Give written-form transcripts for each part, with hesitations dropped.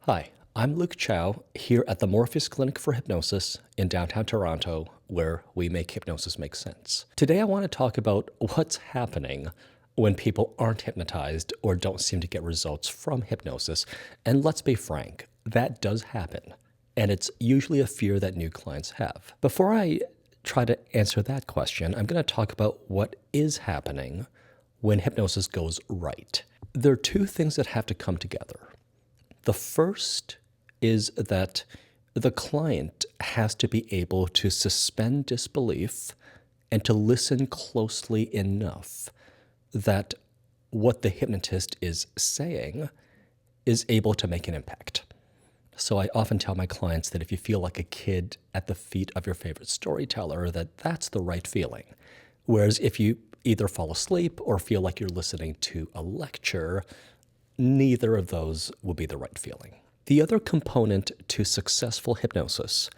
Hi, I'm Luke Chow here at the Morpheus Clinic for Hypnosis in downtown Toronto, where we make hypnosis make sense. Today I want to talk about what's happening when people aren't hypnotized or don't seem to get results from hypnosis. And let's be frank, that does happen. And it's usually a fear that new clients have. Before I try to answer that question, I'm going to talk about what is happening when hypnosis goes right. There are two things that have to come together. The first is that the client has to be able to suspend disbelief and to listen closely enough that what the hypnotist is saying is able to make an impact. So I often tell my clients that if you feel like a kid at the feet of your favorite storyteller, that's the right feeling. Whereas if you either fall asleep or feel like you're listening to a lecture, neither of those will be the right feeling. The other component to successful hypnosis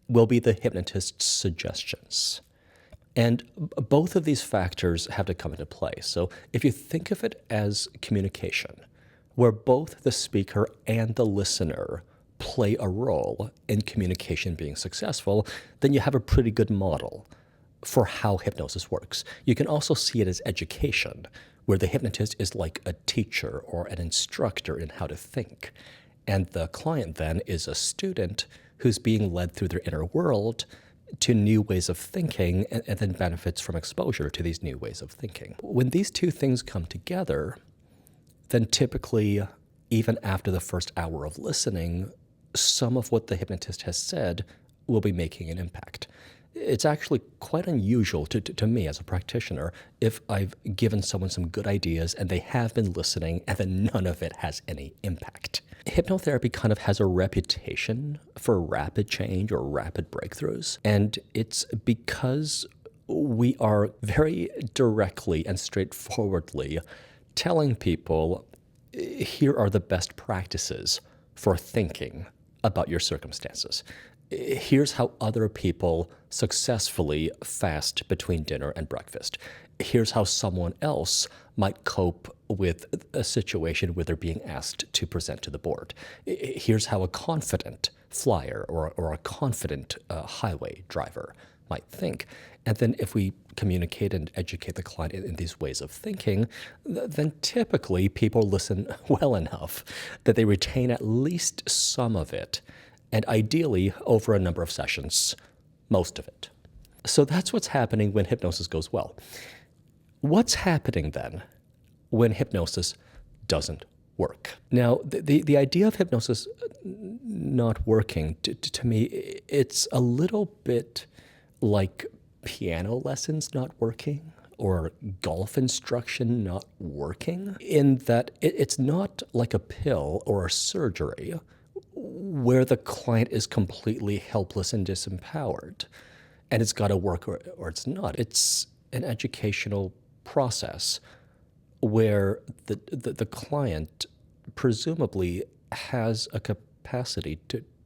will be the hypnotist's suggestions. And both of these factors have to come into play. So if you think of it as communication, where both the speaker and the listener play a role in communication being successful, then you have a pretty good model for how hypnosis works. You can also see it as education, where the hypnotist is like a teacher or an instructor in how to think. And the client then is a student who's being led through their inner world to new ways of thinking and then benefits from exposure to these new ways of thinking. When these two things come together, then typically, even after the first hour of listening, some of what the hypnotist has said will be making an impact. It's actually quite unusual to me as a practitioner if I've given someone some good ideas and they have been listening and then none of it has any impact. Hypnotherapy kind of has a reputation for rapid change or rapid breakthroughs, and it's because we are very directly and straightforwardly telling people, here are the best practices for thinking about your circumstances. Here's how other people successfully fast between dinner and breakfast. Here's how someone else might cope with a situation where they're being asked to present to the board. Here's how a confident flyer or a confident highway driver might think. And then if we communicate and educate the client in these ways of thinking, then typically people listen well enough that they retain at least some of it, and ideally over a number of sessions, most of it. So that's what's happening when hypnosis goes well. What's happening then when hypnosis doesn't work? Now, the idea of hypnosis not working, to me, it's a little bit like piano lessons not working or golf instruction not working, in that it's not like a pill or a surgery where the client is completely helpless and disempowered and it's got to work or it's not. It's an educational process where the client presumably has a capacity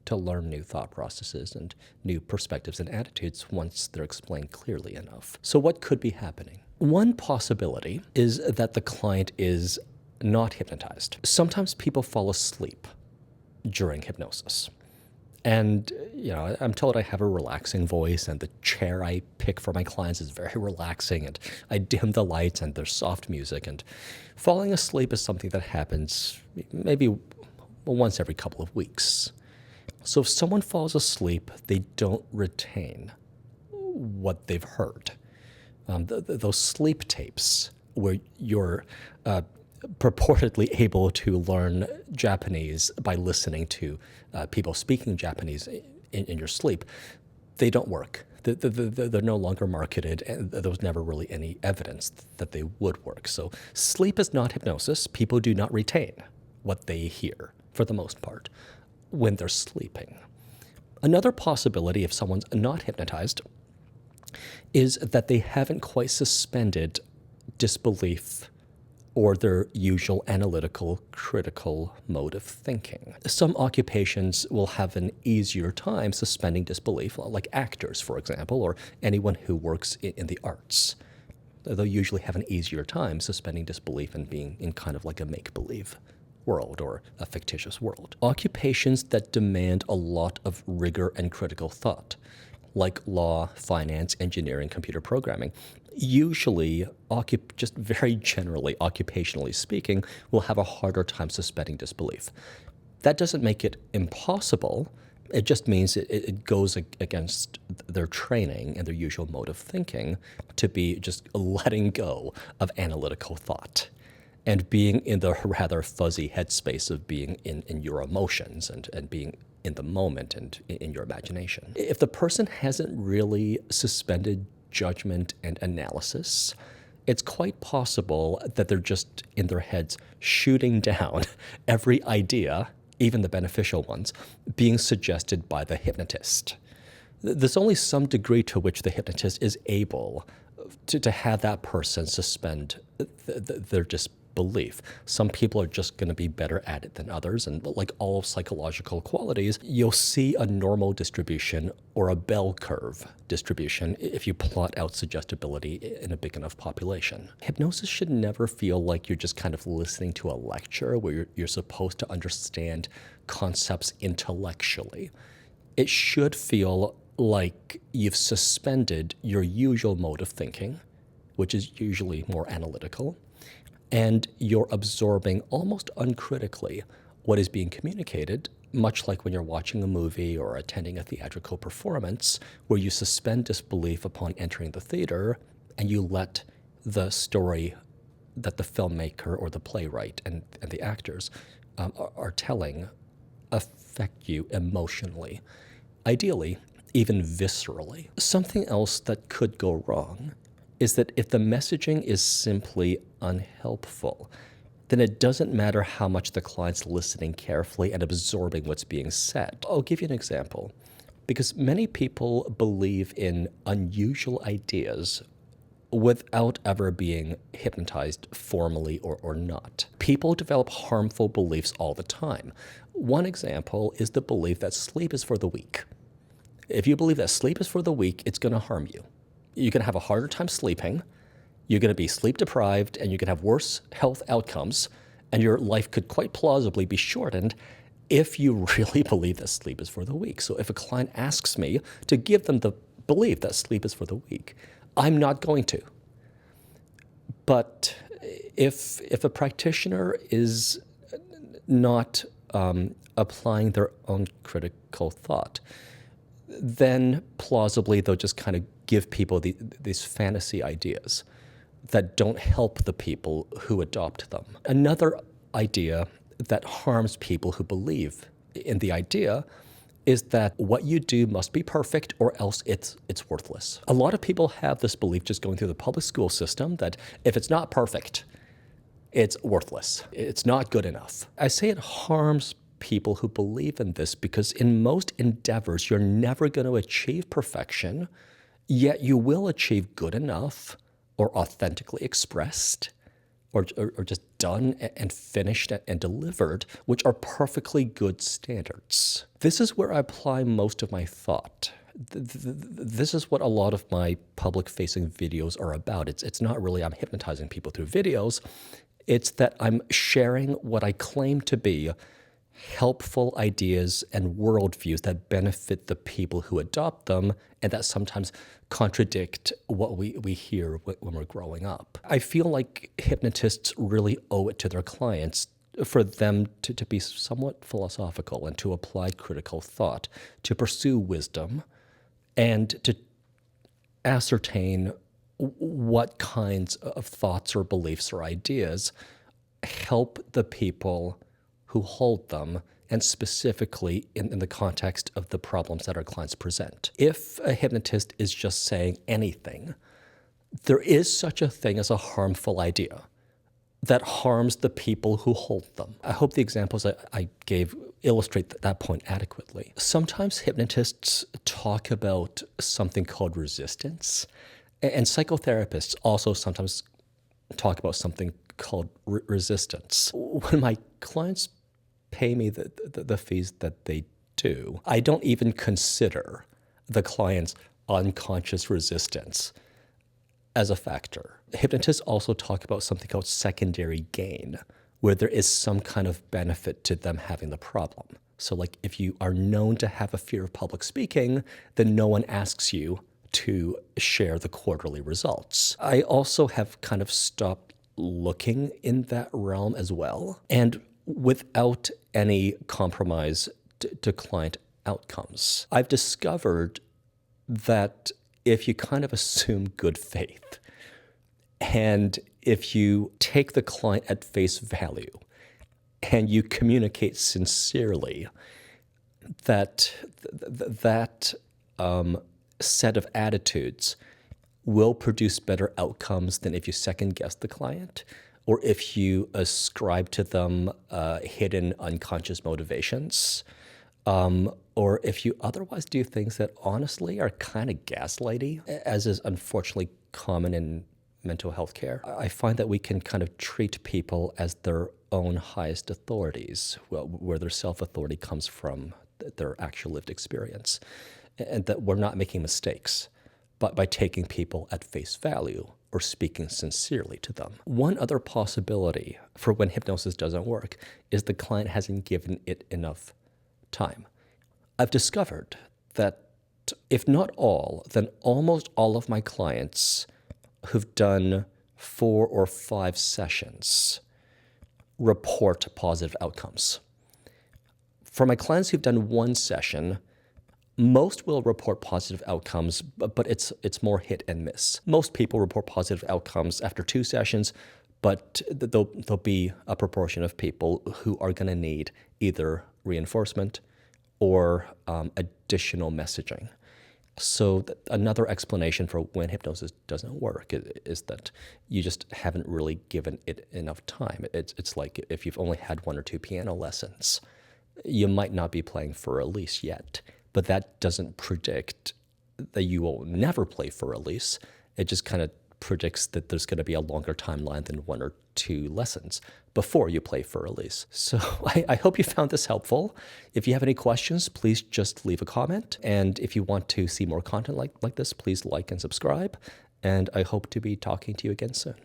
to learn new thought processes and new perspectives and attitudes once they're explained clearly enough. So what could be happening? One possibility is that the client is not hypnotized. Sometimes people fall asleep during hypnosis. And, I'm told I have a relaxing voice and the chair I pick for my clients is very relaxing and I dim the lights and there's soft music, and falling asleep is something that happens maybe once every couple of weeks. So if someone falls asleep, they don't retain what they've heard. Those sleep tapes where you're purportedly able to learn Japanese by listening to people speaking Japanese in your sleep, they don't work. They're no longer marketed, and there was never really any evidence that they would work. So sleep is not hypnosis. People do not retain what they hear, for the most part, when they're sleeping. Another possibility, if someone's not hypnotized, is that they haven't quite suspended disbelief or their usual analytical, critical mode of thinking. Some occupations will have an easier time suspending disbelief, like actors, for example, or anyone who works in the arts. They'll usually have an easier time suspending disbelief and being in kind of like a make-believe world or a fictitious world. Occupations that demand a lot of rigor and critical thought, like law, finance, engineering, computer programming, usually, just very generally, occupationally speaking, will have a harder time suspending disbelief. That doesn't make it impossible. It just means it goes against their training and their usual mode of thinking to be just letting go of analytical thought and being in the rather fuzzy headspace of being in your emotions and being in the moment and in your imagination. If the person hasn't really suspended judgment and analysis, it's quite possible that they're just in their heads shooting down every idea, even the beneficial ones, being suggested by the hypnotist. There's only some degree to which the hypnotist is able to have that person suspend their disbelief. Some people are just going to be better at it than others, and like all psychological qualities, you'll see a normal distribution or a bell curve distribution if you plot out suggestibility in a big enough population. Hypnosis should never feel like you're just kind of listening to a lecture where you're supposed to understand concepts intellectually. It should feel like you've suspended your usual mode of thinking, which is usually more analytical, and you're absorbing almost uncritically what is being communicated, much like when you're watching a movie or attending a theatrical performance, where you suspend disbelief upon entering the theater and you let the story that the filmmaker or the playwright and the actors are telling affect you emotionally, ideally, even viscerally. Something else that could go wrong is that if the messaging is simply unhelpful, then it doesn't matter how much the client's listening carefully and absorbing what's being said. I'll give you an example, because many people believe in unusual ideas without ever being hypnotized formally or not. People develop harmful beliefs all the time. One example is the belief that sleep is for the weak. If you believe that sleep is for the weak, it's going to harm you. You're going to have a harder time sleeping, you're going to be sleep deprived, and you can have worse health outcomes, and your life could quite plausibly be shortened if you really believe that sleep is for the weak. So if a client asks me to give them the belief that sleep is for the weak, I'm not going to. But if a practitioner is not applying their own critical thought, then plausibly they'll just kind of give people these fantasy ideas that don't help the people who adopt them. Another idea that harms people who believe in the idea is that what you do must be perfect or else it's worthless. A lot of people have this belief just going through the public school system that if it's not perfect, it's worthless. It's not good enough. I say it harms people who believe in this because in most endeavors, you're never going to achieve perfection, yet you will achieve good enough or authentically expressed or just done and finished and delivered, which are perfectly good standards. This is where I apply most of my thought. This is what a lot of my public-facing videos are about. It's not really I'm hypnotizing people through videos. It's that I'm sharing what I claim to be helpful ideas and worldviews that benefit the people who adopt them and that sometimes contradict what we hear when we're growing up. I feel like hypnotists really owe it to their clients for them to be somewhat philosophical and to apply critical thought, to pursue wisdom, and to ascertain what kinds of thoughts or beliefs or ideas help the people who hold them, and specifically in the context of the problems that our clients present. If a hypnotist is just saying anything, there is such a thing as a harmful idea that harms the people who hold them. I hope the examples I gave illustrate that point adequately. Sometimes hypnotists talk about something called resistance, and psychotherapists also sometimes talk about something called resistance. When my clients pay me the fees that they do, I don't even consider the client's unconscious resistance as a factor. Hypnotists also talk about something called secondary gain, where there is some kind of benefit to them having the problem. So like if you are known to have a fear of public speaking, then no one asks you to share the quarterly results. I also have kind of stopped looking in that realm as well, and without any compromise to client outcomes. I've discovered that if you kind of assume good faith, and if you take the client at face value, and you communicate sincerely, that set of attitudes will produce better outcomes than if you second guess the client, or if you ascribe to them hidden unconscious motivations, or if you otherwise do things that honestly are kind of gaslighty, as is unfortunately common in mental health care. I find that we can kind of treat people as their own highest authorities, where their self-authority comes from their actual lived experience, and that we're not making mistakes, but by taking people at face value or speaking sincerely to them. One other possibility for when hypnosis doesn't work is the client hasn't given it enough time. I've discovered that if not all, then almost all of my clients who've done 4 or 5 sessions report positive outcomes. For my clients who've done 1 session, most will report positive outcomes, but it's more hit and miss. Most people report positive outcomes after 2 sessions, but there'll be a proportion of people who are going to need either reinforcement or additional messaging. So another explanation for when hypnosis doesn't work is that you just haven't really given it enough time. It's like if you've only had 1 or 2 piano lessons, you might not be playing for Elise yet, but that doesn't predict that you will never play for Elise. It just kind of predicts that there's going to be a longer timeline than 1 or 2 lessons before you play for Elise. So I hope you found this helpful. If you have any questions, please just leave a comment. And if you want to see more content like this, please like and subscribe. And I hope to be talking to you again soon.